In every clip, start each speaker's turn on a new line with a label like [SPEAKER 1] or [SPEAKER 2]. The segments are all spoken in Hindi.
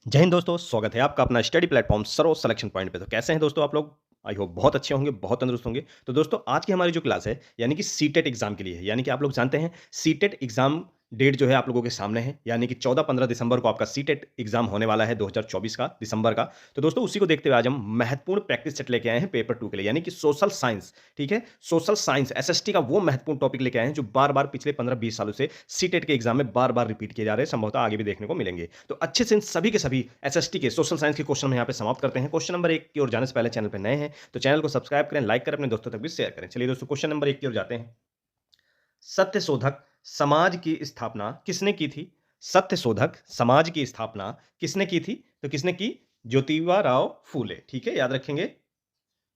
[SPEAKER 1] जय हिंद दोस्तों, स्वागत है आपका अपना स्टडी प्लेटफॉर्म सर्व सिलेक्शन पॉइंट पे। तो कैसे हैं दोस्तों आप लोग? आई होप बहुत अच्छे होंगे, बहुत तंदुरुस्त होंगे। तो दोस्तों आज की हमारी जो क्लास है यानी कि सीटेट एग्जाम के लिए है। यानी कि आप लोग जानते हैं सीटेट एग्जाम डेट जो है आप लोगों के सामने है। यानी कि 14-15 दिसंबर को आपका सीटेट एग्जाम होने वाला है 2024 का दिसंबर का। तो दोस्तों उसी को देखते हुए आज हम महत्वपूर्ण प्रैक्टिस सेट लेके आए हैं पेपर 2 के लिए यानी कि सोशल साइंस। ठीक है, सोशल साइंस एसएसटी का वो महत्वपूर्ण टॉपिक लेके आए हैं जो बार-बार पिछले 15-20 सालों से सीटेट के एग्जाम में बार-बार रिपीट किए जा रहे हैं, संभवतः आगे भी देखने को मिलेंगे। तो अच्छे से इन सभी के सभी एसएसटी के सोशल साइंस के क्वेश्चन हम यहाँ पे समाप्त करते हैं। क्वेश्चन नंबर 1 की ओर जाने से पहले चैनल पे नए हैं तो चैनल को सब्सक्राइब करें, लाइक करें, अपने दोस्तों तक भी शेयर करें। चलिए दोस्तों क्वेश्चन नंबर 1 की ओर जाते हैं। सत्यशोधक समाज की स्थापना किसने की थी? सत्यशोधक समाज की स्थापना किसने की थी? तो किसने की? ज्योतिबा राव फूले। ठीक है, याद रखेंगे,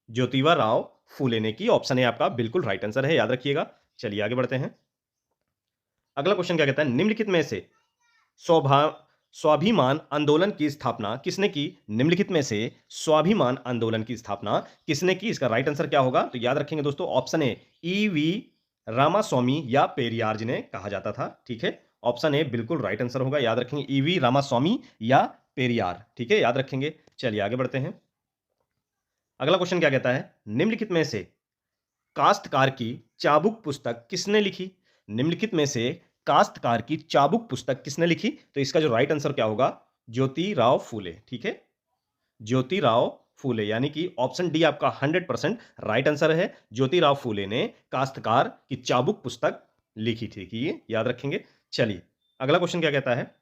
[SPEAKER 1] ज्योतिबा राव फूले ने की। ऑप्शन ए आपका बिल्कुल राइट आंसर है, याद रखिएगा। चलिए आगे बढ़ते हैं। अगला क्वेश्चन क्या कहता है? निम्नलिखित में से स्वभा स्वाभिमान आंदोलन की स्थापना किसने की? निम्नलिखित में से स्वाभिमान आंदोलन की स्थापना किसने की? इसका राइट आंसर क्या होगा? तो याद रखेंगे दोस्तों, ऑप्शन ए ईवी रामास्वामी या पेरियार जिन्हें कहा जाता था। ठीक है, ऑप्शन ए बिल्कुल राइट आंसर होगा, याद रखेंगे, ईवी रामास्वामी या पेरियार। ठीक है, याद रखेंगे। चलिए आगे बढ़ते हैं। अगला क्वेश्चन क्या कहता है? निम्नलिखित में से काश्तकार की चाबुक पुस्तक किसने लिखी? निम्नलिखित में से काश्तकार की चाबुक पुस्तक किसने लिखी? तो इसका जो राइट आंसर क्या होगा? ज्योतिराव फूले। ठीक है, ज्योतिराव फूले, यानी कि ऑप्शन डी आपका 100% राइट आंसर है। ज्योतिराव फूले ने काश्तकार की चाबुक पुस्तक लिखी थी, कि ये याद रखेंगे। चलिए अगला क्वेश्चन क्या कहता है?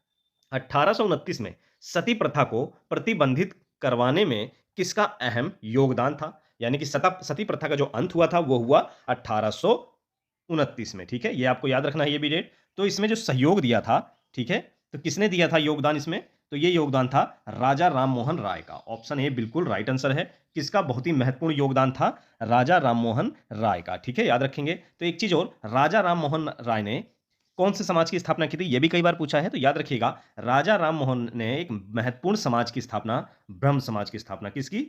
[SPEAKER 1] 1829 में सती प्रथा को प्रतिबंधित करवाने में किसका अहम योगदान था? यानी कि सती प्रथा का जो अंत हुआ था वो हुआ 1829 में। ठीक है, ये आपको याद रखना है, ये भी डेट। तो इसमें जो सहयोग दिया था, ठीक है, तो किसने दिया था योगदान इसमें? तो ये योगदान था राजा राममोहन राय का। ऑप्शन ए बिल्कुल राइट आंसर है। किसका बहुत ही महत्वपूर्ण योगदान था? राजा राममोहन राय का। ठीक है, याद रखेंगे। तो एक चीज और, राजा राममोहन राय ने कौन से समाज की स्थापना की थी? ये भी कई बार पूछा है, तो याद रखिएगा, राजा राममोहन ने एक महत्वपूर्ण समाज की स्थापना, ब्रह्म समाज की स्थापना, किसकी?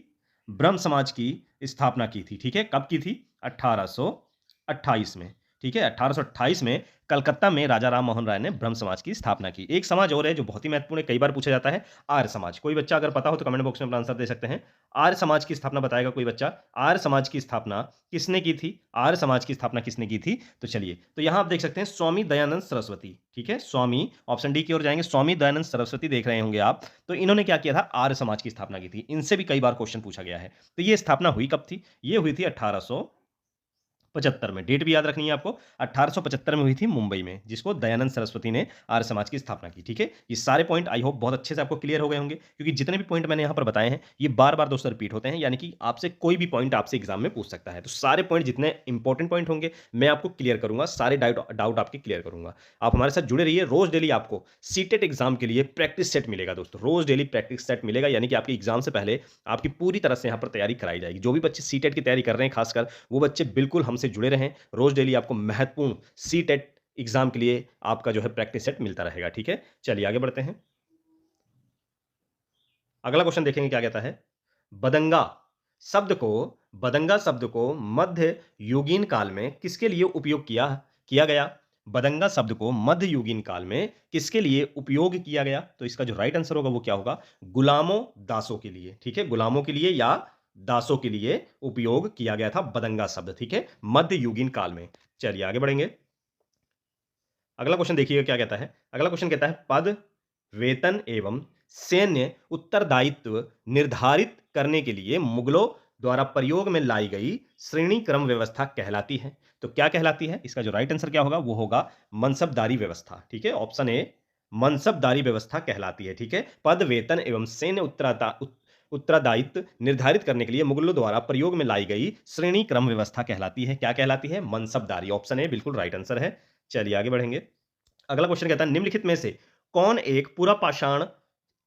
[SPEAKER 1] ब्रह्म समाज की स्थापना की थी। ठीक है, कब की थी? 1828 में। ठीक है, 1828 में कलकत्ता में राजा राम मोहन राय ने ब्रह्म समाज की स्थापना की। एक समाज और है जो बहुत ही महत्वपूर्ण है, कई बार पूछा जाता है, आर्य समाज। कोई बच्चा अगर पता हो तो कमेंट बॉक्स में अपना आंसर दे सकते हैं। आर्य समाज की स्थापना बताएगा कोई बच्चा? आर्य समाज की स्थापना किसने की थी? आर्य समाज की स्थापना किसने की थी? तो चलिए, तो यहां आप देख सकते हैं स्वामी दयानंद सरस्वती। ठीक है, स्वामी, ऑप्शन डी की ओर जाएंगे, स्वामी दयानंद सरस्वती देख रहे होंगे आप। तो इन्होंने क्या किया था? आर्य समाज की स्थापना की थी। इनसे भी कई बार क्वेश्चन पूछा गया है। तो ये स्थापना हुई कब थी? ये हुई थी 1875 में। डेट भी याद रखनी है आपको, 1875 में हुई थी मुंबई में, जिसको दयानंद सरस्वती ने आर्य समाज की स्थापना की। ठीक है, ये सारे पॉइंट आई होप बहुत अच्छे से आपको क्लियर हो गए होंगे, क्योंकि जितने भी पॉइंट मैंने यहाँ पर बताए हैं ये बार बार दोस्तों रिपीट होते हैं। यानी कि आपसे कोई भी पॉइंट आपसे एग्जाम में पूछ सकता है, तो सारे पॉइंट जितने इंपॉर्टेंट पॉइंट होंगे मैं आपको क्लियर करूंगा, सारे डाउट आपके क्लियर करूंगा। आप हमारे साथ जुड़े रहिए। रोज डेली आपको सीटेट एग्जाम के लिए प्रैक्टिस सेट मिलेगा दोस्तों, रोज डेली प्रैक्टिस सेट मिलेगा। यानी कि आपके एग्जाम से पहले आपकी पूरी तरह से यहाँ पर तैयारी कराई जाएगी। जो भी बच्चे सीटेट की तैयारी कर रहे हैं खासकर, वो बच्चे बिल्कुल हमसे जुड़े रहें। रोज डेली आपको महत्वपूर्ण सीटेट एग्जाम के लिए आपका जो है प्रैक्टिस सेट मिलता रहेगा। ठीक है, चलिए आगे बढ़ते हैं। अगला क्वेश्चन देखेंगे क्या कहता है? बदंगा शब्द को बदंगा शब्द को मध्य युगीन काल में किसके लिए उपयोग किया किया गया? बदंगा शब्द को मध्य युगीन काल में किसके लिए उपयोग किया गया? तो इसका जो राइट आंसर होगा वो क्या होगा? गुलामों दासों के लिए। ठीक है, गुलामों के लिए या दासों के लिए उपयोग किया गया था बदंगा शब्द। ठीक है, मध्य युगीन काल में। चलिए आगे बढ़ेंगे। अगला क्वेश्चन देखिए क्या कहता है? अगला क्वेश्चन कहता है पद, वेतन एवं सैन्य उत्तरदायित्व निर्धारित करने के लिए मुगलों द्वारा प्रयोग में लाई गई श्रेणी क्रम व्यवस्था कहलाती है। तो क्या कहलाती है? इसका जो राइट आंसर क्या होगा? वो होगा मनसबदारी व्यवस्था। ठीक है, ऑप्शन ए मनसबदारी व्यवस्था कहलाती है। ठीक है, पद, वेतन एवं सैन्य उत्तरदायित्व निर्धारित करने के लिए मुगलों द्वारा प्रयोग में लाई गई श्रेणी क्रम व्यवस्था कहलाती है। क्या कहलाती है? मनसबदारी। ऑप्शन ए बिल्कुल राइट आंसर है। चलिए आगे बढ़ेंगे। अगला क्वेश्चन कहता है निम्नलिखित में से कौन एक पूरा पाषाण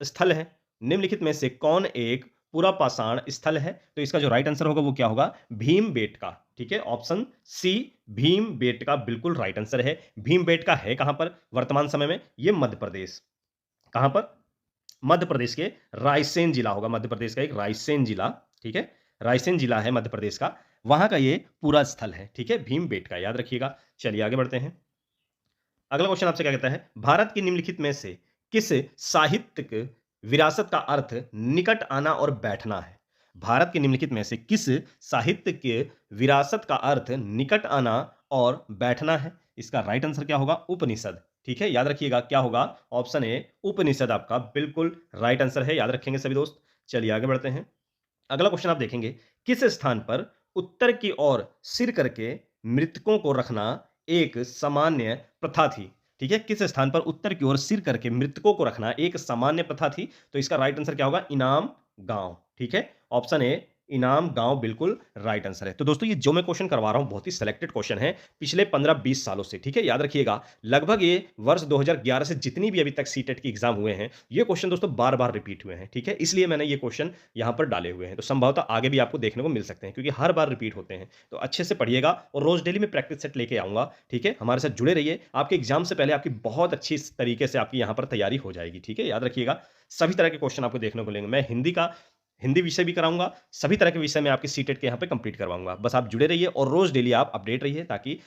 [SPEAKER 1] स्थल है? निम्नलिखित में से कौन एक पूरा पाषाण स्थल है? तो इसका जो राइट आंसर होगा वो क्या होगा? भीमबेटका। ठीक है, ऑप्शन सी भीमबेटका बिल्कुल राइट आंसर है। भीमबेटका है कहां पर वर्तमान समय में? ये मध्य प्रदेश। कहां पर? मध्य प्रदेश के रायसेन जिला होगा। मध्य प्रदेश का एक रायसेन जिला, ठीक है, रायसेन जिला है मध्य प्रदेश का, वहां का ये पूरा स्थल है। ठीक है, भीमबेटका, याद रखिएगा। चलिए आगे बढ़ते हैं। अगला क्वेश्चन आपसे क्या कहता है? भारत की निम्नलिखित में से किस साहित्यिक विरासत का अर्थ निकट आना और बैठना है? भारत के निम्नलिखित में से किस साहित्य के विरासत का अर्थ निकट आना और बैठना है? इसका राइट आंसर क्या होगा? उपनिषद। ठीक है, याद रखिएगा क्या होगा? ऑप्शन ए उपनिषद आपका बिल्कुल राइट आंसर है, याद रखेंगे सभी दोस्त। चलिए आगे बढ़ते हैं। अगला क्वेश्चन आप देखेंगे, किस स्थान पर उत्तर की ओर सिर करके मृतकों को रखना एक सामान्य प्रथा थी? ठीक है, किस स्थान पर उत्तर की ओर सिर करके मृतकों को रखना एक सामान्य प्रथा थी? तो इसका राइट आंसर क्या होगा? इनाम गांव। ठीक है, ऑप्शन ए इनाम गांव बिल्कुल राइट आंसर है। तो दोस्तों ये जो मैं क्वेश्चन करवा रहा हूं बहुत ही सिलेक्टेड क्वेश्चन है पिछले 15-20 सालों से। ठीक है, याद रखिएगा लगभग ये वर्ष 2011 से जितनी भी अभी तक सीटेट की एग्जाम हुए हैं, ये क्वेश्चन दोस्तों बार बार रिपीट हुए हैं। ठीक है, इसलिए मैंने ये क्वेश्चन यहां पर डाले हुए हैं। तो संभवतः आगे भी आपको देखने को मिल सकते हैं क्योंकि हर बार रिपीट होते हैं। तो अच्छे से पढ़िएगा और रोज डेली में प्रैक्टिस सेट लेके आऊंगा। ठीक है, हमारे साथ जुड़े रहिए, आपके एग्जाम से पहले आपकी बहुत अच्छी तरीके से आपकी यहां पर तैयारी हो जाएगी। ठीक है, याद रखिएगा सभी तरह के क्वेश्चन आपको देखने को मिलेंगे। मैं हिंदी विषय भी कराऊंगा, सभी तरह के विषय में आपके सीटेट के यहाँ पे कंप्लीट करवाऊंगा। बस आप जुड़े रहिए और रोज डेली आप अपडेट रहिए ताकि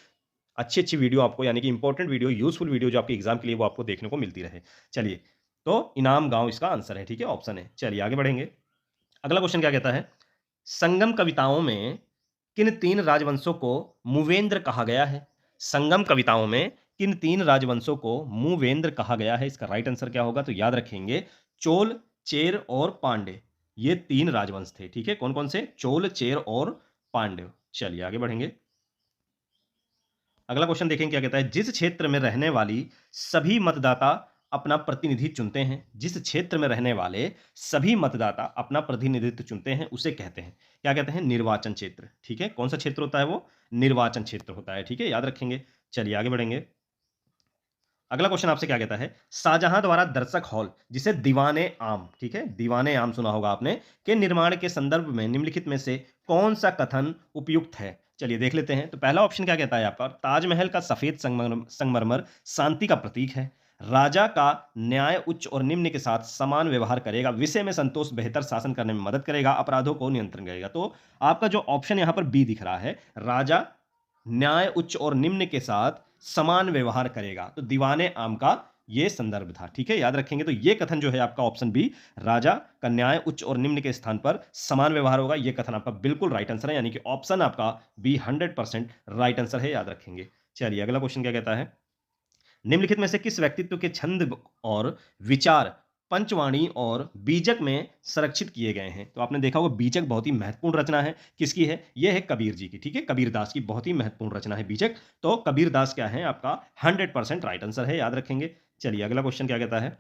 [SPEAKER 1] अच्छी-अच्छी वीडियो आपको यानी कि इंपॉर्टेंट वीडियो, यूज़फुल वीडियो जो आपके एग्जाम के लिए वो आपको देखने को मिलती रहे। चलिए, तो इनाम गाँव इसका आंसर है, ठीक है? ऑप्शन है। चलिए आगे बढ़ेंगे। अगला क्वेश्चन क्या कहता है? संगम कविताओं में किन 3 राजवंशों को मूवेंद्र कहा गया है? संगम कविताओं में किन 3 राजवंशों को मूवेंद्र कहा गया है? इसका राइट आंसर क्या होगा? तो याद रखेंगे चोल, चेर और पांड्य। ये 3 राजवंश थे, ठीक है? कौन-कौन से? चोल, चेर और पांड्य। चलिए आगे बढ़ेंगे। अगला क्वेश्चन देखें क्या कहता है, जिस क्षेत्र में रहने वाली सभी मतदाता अपना प्रतिनिधि चुनते हैं, जिस क्षेत्र में रहने वाले सभी मतदाता अपना प्रतिनिधित्व चुनते हैं उसे कहते हैं, क्या कहते हैं? निर्वाचन क्षेत्र। ठीक है, कौन सा क्षेत्र होता है वो? निर्वाचन क्षेत्र होता है। ठीक है, याद रखेंगे। चलिए आगे बढ़ेंगे। अगला क्वेश्चन आपसे क्या कहता है, शाहजहां द्वारा दर्शक हॉल जिसे दीवाने आम, ठीक है, दीवाने आम सुना होगा आपने, के निर्माण के संदर्भ में निम्नलिखित में से कौन सा कथन उपयुक्त है? चलिए देख लेते हैं। तो पहला ऑप्शन क्या कहता है आपका, ताजमहल का सफेद संगमरमर शांति का प्रतीक है, राजा का न्याय उच्च और निम्न के साथ समान व्यवहार करेगा, विषय में संतोष बेहतर शासन करने में मदद करेगा, अपराधों को नियंत्रण करेगा। तो आपका जो ऑप्शन यहां पर बी दिख रहा है, राजा न्याय उच्च और निम्न के साथ समान व्यवहार करेगा, तो दीवाने आम का ये संदर्भ था। ठीक है, याद रखेंगे। तो ये कथन जो है आपका ऑप्शन बी, राजा का न्याय उच्च और निम्न के स्थान पर समान व्यवहार होगा, ये कथन आपका बिल्कुल राइट आंसर है, यानी कि ऑप्शन आपका बी 100% राइट आंसर है, याद रखेंगे। चलिए अगला क्वेश्चन क्या कहता है, निम्नलिखित में से किस व्यक्तित्व के छंद और विचार पंचवाणी और बीजक में संरक्षित किए गए हैं? तो आपने देखा होगा बीजक बहुत ही महत्वपूर्ण रचना है, किसकी है? यह है कबीर जी की। ठीक है, कबीर दास की बहुत ही महत्वपूर्ण रचना है बीजक। तो कबीर दास क्या है आपका 100% राइट आंसर है, याद रखेंगे। चलिए अगला क्वेश्चन क्या कहता है,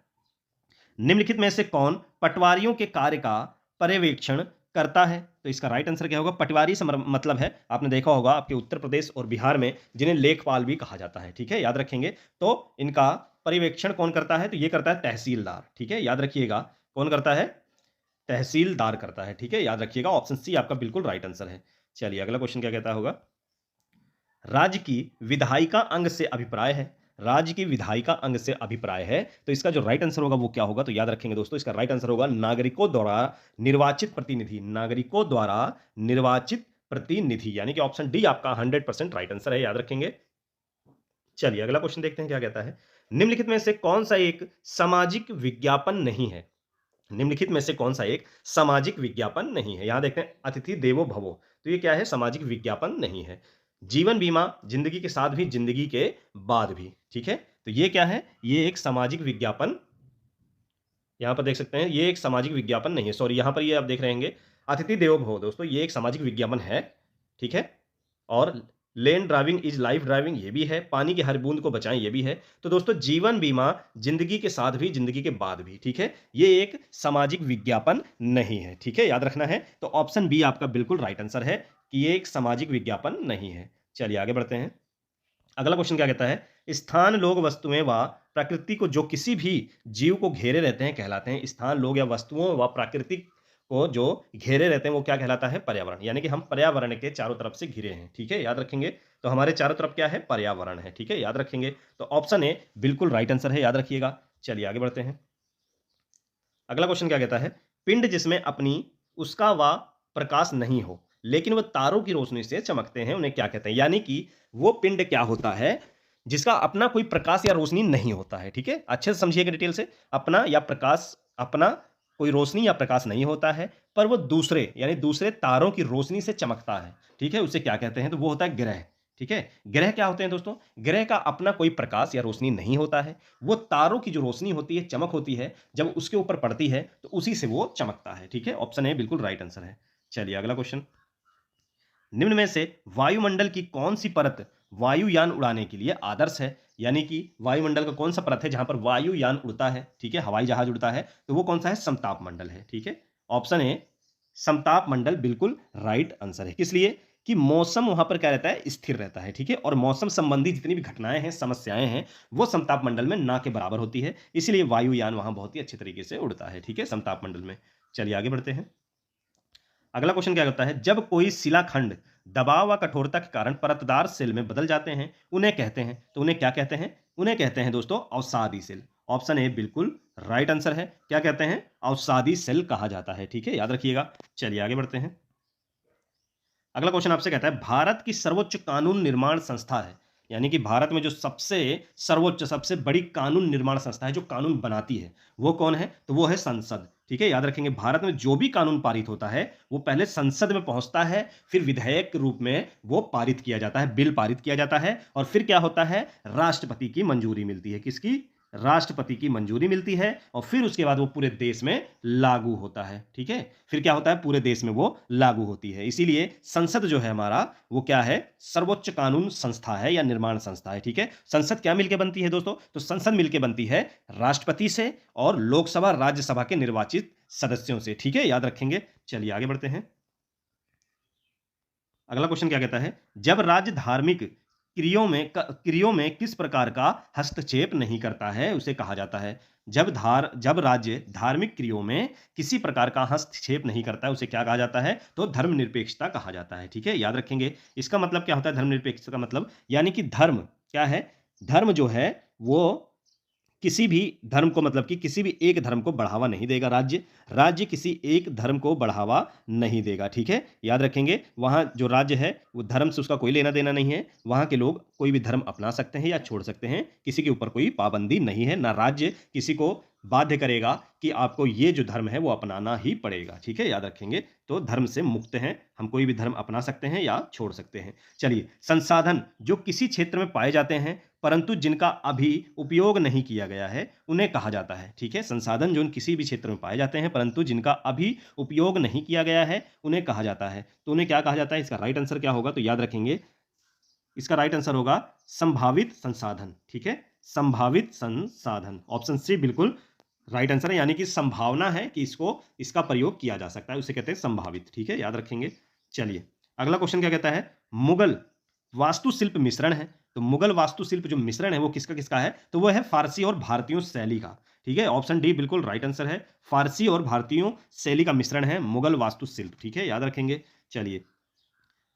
[SPEAKER 1] निम्नलिखित में से कौन पटवारियों के कार्य का पर्यवेक्षण करता है? तो इसका राइट आंसर क्या होगा? पटवारी मतलब है, आपने देखा होगा आपके उत्तर प्रदेश और बिहार में जिन्हें लेखपाल भी कहा जाता है। ठीक है, याद रखेंगे। तो इनका पर्यवेक्षण कौन करता है? तो ये करता है तहसीलदार। ठीक है, याद रखिएगा कौन करता है? तहसीलदार करता है। ठीक है, याद रखिएगा। ऑप्शन सी आपका बिल्कुल राइट आंसर है। चलिए अगला क्वेश्चन क्या कहता होगा, राज्य की विधायिका अंग से अभिप्राय है, राज्य की विधायिका अंग से अभिप्राय है, तो इसका जो राइट आंसर होगा वो क्या होगा? तो याद रखेंगे दोस्तों, इसका राइट आंसर होगा नागरिकों द्वारा निर्वाचित प्रतिनिधि, नागरिकों द्वारा निर्वाचित प्रतिनिधि, यानी कि ऑप्शन डी आपका 100% राइट आंसर है, याद रखेंगे। चलिए अगला क्वेश्चन देखते हैं क्या कहता है, निम्नलिखित में से कौन सा एक सामाजिक विज्ञापन नहीं है? निम्नलिखित में से कौन सा एक सामाजिक विज्ञापन नहीं है? यहां देखते हैं अतिथि देवो भवो, तो ये क्या है? सामाजिक विज्ञापन नहीं है। जीवन बीमा जिंदगी के साथ भी जिंदगी के बाद भी, ठीक है, तो ये क्या है? ये एक सामाजिक विज्ञापन, यहां पर देख सकते हैं ये एक सामाजिक विज्ञापन नहीं है। सॉरी, यहां पर ये आप देख रहे होंगे अतिथि देवो भव, दोस्तों ये एक सामाजिक विज्ञापन है। ठीक है, और लेन ड्राइविंग इज लाइफ ड्राइविंग ये भी है, पानी की हर बूंद को बचाएं ये भी है। तो दोस्तों जीवन बीमा जिंदगी के साथ भी जिंदगी के बाद भी, ठीक है, ये एक सामाजिक विज्ञापन नहीं है। ठीक है, याद रखना है। तो ऑप्शन बी आपका बिल्कुल राइट आंसर है कि ये एक सामाजिक विज्ञापन नहीं है। चलिए आगे बढ़ते हैं। अगला क्वेश्चन क्या कहता है, स्थान लोग वस्तुएं व प्रकृति को जो किसी भी जीव को घेरे रहते हैं कहलाते हैं। स्थान लोग या वस्तुओं व प्रकृति को जो घेरे रहते हैं वो क्या कहलाता है? पर्यावरण, यानी कि हम पर्यावरण के चारों तरफ से घिरे हैं। ठीक है, याद रखेंगे। तो हमारे चारों तरफ क्या है? पर्यावरण है। ठीक है, याद रखेंगे। तो ऑप्शन ए बिल्कुल राइट आंसर है, याद रखिएगा। चलिए आगे बढ़ते हैं। अगला क्वेश्चन क्या कहता है, पिंड जिसमें अपनी उसका व प्रकाश नहीं हो लेकिन वह तारों की रोशनी से चमकते हैं उन्हें क्या कहते हैं? यानी कि वो पिंड क्या होता है जिसका अपना कोई प्रकाश या रोशनी नहीं होता है। ठीक है, अच्छे से समझिएगा डिटेल से। अपना या प्रकाश, अपना कोई रोशनी या प्रकाश नहीं होता है, पर वो दूसरे यानी दूसरे तारों की रोशनी से चमकता है, ठीक है? उसे क्या कहते हैं? तो वो होता है ग्रह, ठीक है? ग्रह क्या होते हैं दोस्तों? ग्रह का अपना कोई प्रकाश या रोशनी नहीं होता है, वो तारों की जो रोशनी होती है, चमक होती है, जब उसके ऊपर पड़ती है, तो उसी से वो चमकता है, ठीक है? ऑप्शन ए बिल्कुल राइट आंसर है। चलिए अगला क्वेश्चन। निम्न में से वायुमंडल की कौन-सी परत वायुयान उड़ाने के लिए आदर्श है? यानी कि वायुमंडल का कौन-सा परत है जहाँ पर वायुयान उड़ता है, ठीक है? हवाई जहाज उड़ता है, तो वो कौन-सा है? समताप मंडल है, ठीक है? ऑप्शन ए समताप मंडल बिल्कुल राइट आंसर है। किस लिए? कि मौसम वहाँ पर क्या रहता है? स्थिर रहता है, ठीक है? और मौसम संबंधी जितनी भी घटनाएँ हैं, समस्याएँ हैं, वो समताप मंडल में ना के बराबर होती है, इसीलिए वायुयान वहाँ बहुत ही अच्छे तरीके से उड़ता है, ठीक है? समताप मंडल में। चलिए आगे बढ़ते हैं। अगला क्वेश्चन क्या करता है? जब कोई शिलाखंड दबाव व कठोरता के कारण परतदार सेल में बदल जाते हैं, उन्हें कहते हैं। तो उन्हें क्या कहते हैं? उन्हें कहते हैं दोस्तों अवसादी सेल। ऑप्शन ए बिल्कुल राइट आंसर है। क्या कहते हैं? अवसादी सेल कहा जाता है, ठीक है? याद रखिएगा। चलिए आगे बढ़ते हैं। अगला क्वेश्चन आपसे कहता है भारत की सर्वोच्च कानून निर्माण संस्था है, यानी कि भारत में जो सबसे सर्वोच्च सबसे बड़ी कानून निर्माण संस्था है जो कानून बनाती है, वो कौन है? तो वो है संसद, ठीक है? याद रखेंगे भारत में जो भी कानून पारित होता है वो पहले संसद में पहुंचता है, फिर विधेयक के रूप में वो पारित किया जाता है, बिल पारित किया जाता है और फिर क्या होता है? राष्ट्रपति की मंजूरी मिलती है। किसकी? राष्ट्रपति की मंजूरी मिलती है और फिर उसके बाद वो पूरे देश में लागू होता है, ठीक है? फिर क्या होता है? पूरे देश में वो लागू होती है। इसीलिए संसद जो है हमारा, वो क्या है? सर्वोच्च कानून संस्था है या निर्माण संस्था है, ठीक है? संसद क्या मिलके बनती है दोस्तों? तो संसद मिलके बनती है राष्ट्रपति से और लोकसभा, राज्यसभा के निर्वाचित सदस्यों से, ठीक है? याद रखेंगे। चलिए आगे बढ़ते हैं। अगला क्वेश्चन क्या कहता है? जब राज्य धार्मिक क्रियों में किस प्रकार का हस्तक्षेप नहीं करता है, उसे कहा जाता है। जब राज्य धार्मिक क्रियों में किसी प्रकार का हस्तक्षेप नहीं करता है, उसे क्या कहा जाता है? तो धर्मनिरपेक्षता कहा जाता है, ठीक है? याद रखेंगे। इसका मतलब क्या होता है धर्मनिरपेक्षता का मतलब? यानी कि धर्म क्या है? धर्म जो है वो किसी भी धर्म को मतलब कि किसी भी एक धर्म को बढ़ावा नहीं देगा राज्य। राज्य किसी एक धर्म को बढ़ावा नहीं देगा, ठीक है? याद रखेंगे, वहाँ जो राज्य है, वो धर्म से उसका कोई लेना-देना नहीं है। वहाँ के लोग कोई भी धर्म अपना सकते हैं या छोड़ सकते हैं। किसी के ऊपर कोई पाबंदी नहीं है, ना राज्य किसी को बाध्य करेगा कि आपको ये जो धर्म है, वो अपनाना ही पड़ेगा, ठीक है? याद रखेंगे, तो धर्म से मुक्त हैं। हम कोई भी धर्म अपना सकते हैं या छोड़ सकते हैं। चलिए, संसाधन जो किसी क्षेत्र में पाए जाते हैं परंतु जिनका अभी उपयोग नहीं किया गया है, उन्हें कहा जाता है, ठीक है? संसाधन जो किसी भी क्षेत्र में पाए जाते हैं, परंतु जिनका अभी उपयोग नहीं किया गया है, उन्हें कहा जाता है। तो उन्हें क्या कहा जाता है? इसका राइट आंसर क्या होगा? तो याद रखेंगे, इसका राइट आंसर होगा संभावित संसाधन, ठीक है? संभावित संसाधन। ऑप्शन सी बिल्कुल राइट आंसर है, यानी कि संभावना है कि इसका प्रयोग किया जा सकता है, उसे कहते हैं संभावित, ठीक है? याद रखेंगे। चलिए, अगला क्वेश्चन क्या कहता है? मुगल वास्तुशिल्प मिश्रण है। तो मुगल वास्तुशिल्प जो मिश्रण है वो किसका-किसका है? तो वो है फारसी और भारतीयों शैली का, ठीक है? ऑप्शन डी बिल्कुल राइट आंसर है। फारसी और भारतीयों शैली का मिश्रण है मुगल वास्तुशिल्प, ठीक है? याद रखेंगे। चलिए,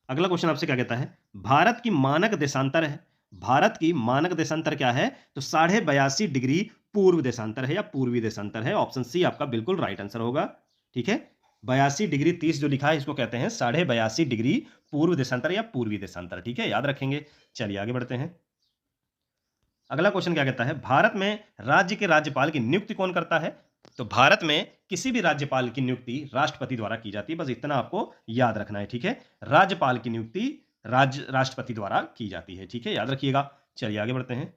[SPEAKER 1] अगला क्वेश्चन आपसे क्या कहता है? भारत की मानक देशांतर है। भारत की मानक देशांतर क्या है? तो 82.5 डिग्री पूर्व देशांतर है या पूर्वी देशांतर है। ऑप्शन सी आपका बिल्कुल राइट आंसर होगा, ठीक है? 82 डिग्री 30 जो लिखा है इसको कहते हैं 82.5 डिग्री पूर्व देशांतर या पूर्वी देशांतर, ठीक है? याद रखेंगे। चलिए आगे बढ़ते हैं। अगला क्वेश्चन क्या कहता है? भारत में राज्य के राज्यपाल की नियुक्ति कौन करता है? तो भारत में किसी भी राज्यपाल की नियुक्ति राष्ट्रपति द्वारा की जाती है, बस इतना आपको याद रखना है, ठीक है? राज्यपाल की नियुक्ति राष्ट्रपति द्वारा की जाती है, ठीक है? याद रखिएगा। चलिए आगे बढ़ते हैं।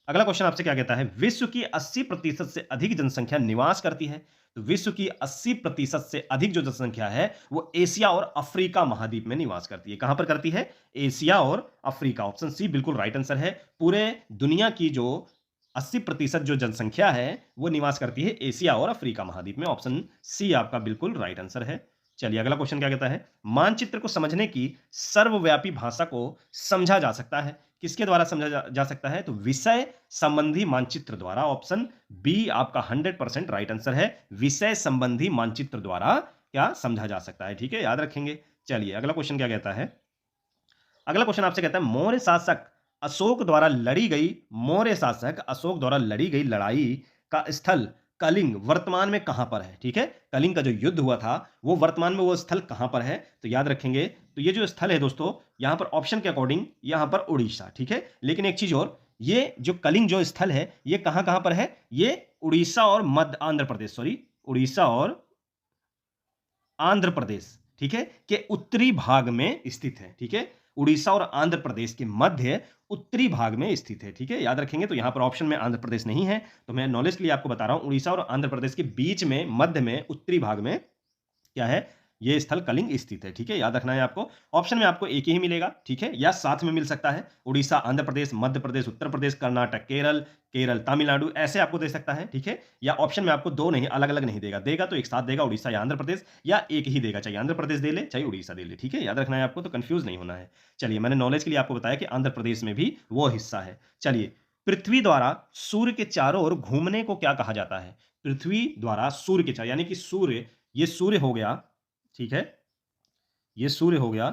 [SPEAKER 1] अगला क्वेश्चन आपसे क्या कहता है? विश्व की 80% से अधिक जनसंख्या निवास करती है। तो विश्व की 80% से अधिक जो जनसंख्या है वो एशिया और अफ्रीका महाद्वीप में निवास करती है। कहां पर करती है? एशिया और अफ्रीका। ऑप्शन सी बिल्कुल राइट आंसर है। पूरे दुनिया की जो 80% जो जनसंख्या है वो निवास करती है एशिया और अफ्रीका महाद्वीप में। ऑप्शन सी आपका बिल्कुल राइट आंसर है। चलिए अगला क्वेश्चन क्या कहता है? मानचित्र को समझने की सर्वव्यापी भाषा को समझा जा सकता है। किसके द्वारा समझा जा सकता है? तो विषय संबंधी मानचित्र द्वारा। ऑप्शन बी आपका 100% राइट आंसर है। विषय संबंधी मानचित्र द्वारा क्या समझा जा सकता है, ठीक है? याद रखेंगे। चलिए अगला क्वेश्चन क्या कहता है? अगला क्वेश्चन आपसे कहता है मौर्य शासक अशोक द्वारा लड़ी गई लड़ाई का स्थल कलिंग वर्तमान में कहां पर है, ठीक है? कलिंग का जो युद्ध हुआ था वो वर्तमान में वो स्थल कहां पर है? तो याद रखेंगे, तो ये जो स्थल है दोस्तों, यहां पर ऑप्शन के अकॉर्डिंग यहां पर उड़ीसा, ठीक है? लेकिन एक चीज और, ये जो कलिंग जो स्थल है ये कहां कहां पर है? ये उड़ीसा और मध्य आंध्र प्रदेश, सॉरी, उड़ीसा और आंध्र प्रदेश, ठीक है, के उत्तरी भाग में स्थित है, ठीक है। उड़ीसा और आंध्र प्रदेश के मध्य उत्तरी भाग में स्थित है, ठीक है। याद रखेंगे, तो यहां पर ऑप्शन में आंध्र प्रदेश नहीं है, तो मैं नॉलेज के लिए आपको बता रहा हूं, उड़ीसा और आंध्र प्रदेश के बीच में, मध्य में, उत्तरी भाग में क्या है, ये स्थल कलिंग स्थित है, ठीक है। याद रखना है आपको। ऑप्शन में आपको एक ही मिलेगा, ठीक है, या साथ में मिल सकता है। उड़ीसा, आंध्र प्रदेश, मध्य प्रदेश, उत्तर प्रदेश, कर्नाटक, केरल, केरल, तमिलनाडु, ऐसे आपको दे सकता है, ठीक है। या ऑप्शन में आपको दो नहीं, अलग अलग नहीं देगा, देगा तो एक साथ देगा, उड़ीसा या आंध्र प्रदेश, या एक ही देगा, चाहे आंध्र प्रदेश दे ले चाहे उड़ीसा दे ले, ठीक है। याद रखना है आपको, तो कंफ्यूज नहीं होना है। चलिए, मैंने नॉलेज के लिए आपको बताया कि आंध्र प्रदेश में भी वो हिस्सा है। चलिए, पृथ्वी द्वारा सूर्य के चारों ओर घूमने को क्या कहा जाता है? पृथ्वी द्वारा सूर्य के चारों, यानी कि सूर्य, ये सूर्य हो गया, ठीक है, ये सूर्य हो गया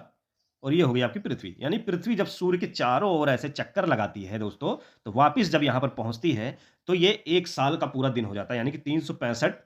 [SPEAKER 1] और ये हो गई आपकी पृथ्वी। यानी पृथ्वी जब सूर्य के चारों ओर ऐसे चक्कर लगाती है दोस्तों, तो वापस जब यहां पर पहुंचती है, तो ये एक साल का पूरा दिन हो जाता है, यानी कि 365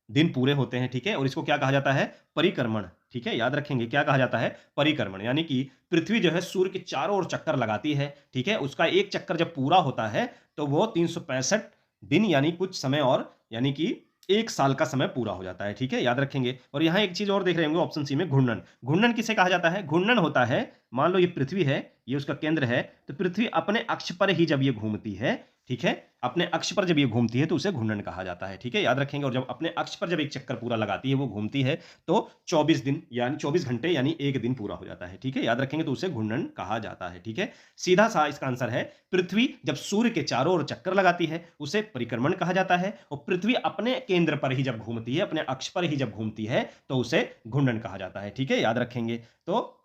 [SPEAKER 1] दिन पूरे होते हैं, ठीक है। और इसको क्या कहा जाता है? परिक्रमण, ठीक है। याद रखेंगे, क्या कहा जाता है? परिक्रमण। यानी कि पृथ्वी जो है सूर्य के चारों ओर चक्कर लगाती है, ठीक है। उसका एक चक्कर जब पूरा होता है, तो वो 365 दिन, यानी कुछ समय और, यानी कि एक साल का समय पूरा हो जाता है, ठीक है। याद रखेंगे। और यहां एक चीज और देख रहे होंगे ऑप्शन सी में, घूर्णन। घूर्णन किसे कहा जाता है? घूर्णन होता है, मान लो ये पृथ्वी है, ये उसका केंद्र है, तो पृथ्वी अपने अक्ष पर ही जब ये घूमती है, ठीक है, अपने अक्ष पर जब ये घूमती है, तो उसे घूर्णन कहा जाता है, ठीक है। याद रखेंगे। और जब अपने अक्ष पर जब एक चक्कर पूरा लगाती है, वो घूमती है, तो 24 दिन, यानी 24 घंटे, यानी एक दिन पूरा हो जाता है, ठीक है। याद रखेंगे, तो उसे घूर्णन कहा जाता है, ठीक है। सीधा सा इसका आंसर है, पृथ्वी जब सूर्य के चारों ओर चक्कर लगाती है, उसे परिक्रमण कहा जाता है। और पृथ्वी अपने केंद्र पर ही जब घूमती है, अपने अक्ष पर ही जब घूमती है, तो उसे घूर्णन कहा जाता है, ठीक है। याद रखेंगे। तो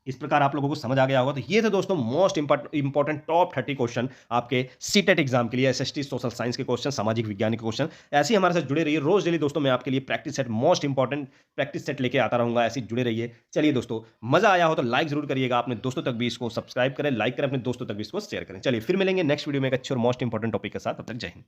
[SPEAKER 1] इस प्रकार आप लोगों को समझ आ गया होगा। तो ये थे दोस्तों मोस्ट इंपॉर्टेंट टॉप 30 क्वेश्चन आपके सीटेट एग्जाम के लिए, एसएसटी सोशल साइंस के क्वेश्चन, सामाजिक विज्ञान के क्वेश्चन। ऐसे ही हमारे साथ जुड़े रहिए, रोज डेली दोस्तों मैं आपके लिए practice set, most important practice set लेके आता रहूंगा, ऐसे जुड़े रहिए। चलिए दोस्तों, मजा आया हो तो लाइक जरूर करिएगा, अपने दोस्तों तक भी इसको सब्सक्राइब करें, लाइक करें, अपने दोस्तों तक भी इसको शेयर करें। चलिए फिर मिलेंगे नेक्स्ट वीडियो में एक अच्छे और मोस्ट इंपॉर्टेंट टॉपिक के साथ। तब तक जय हिंद।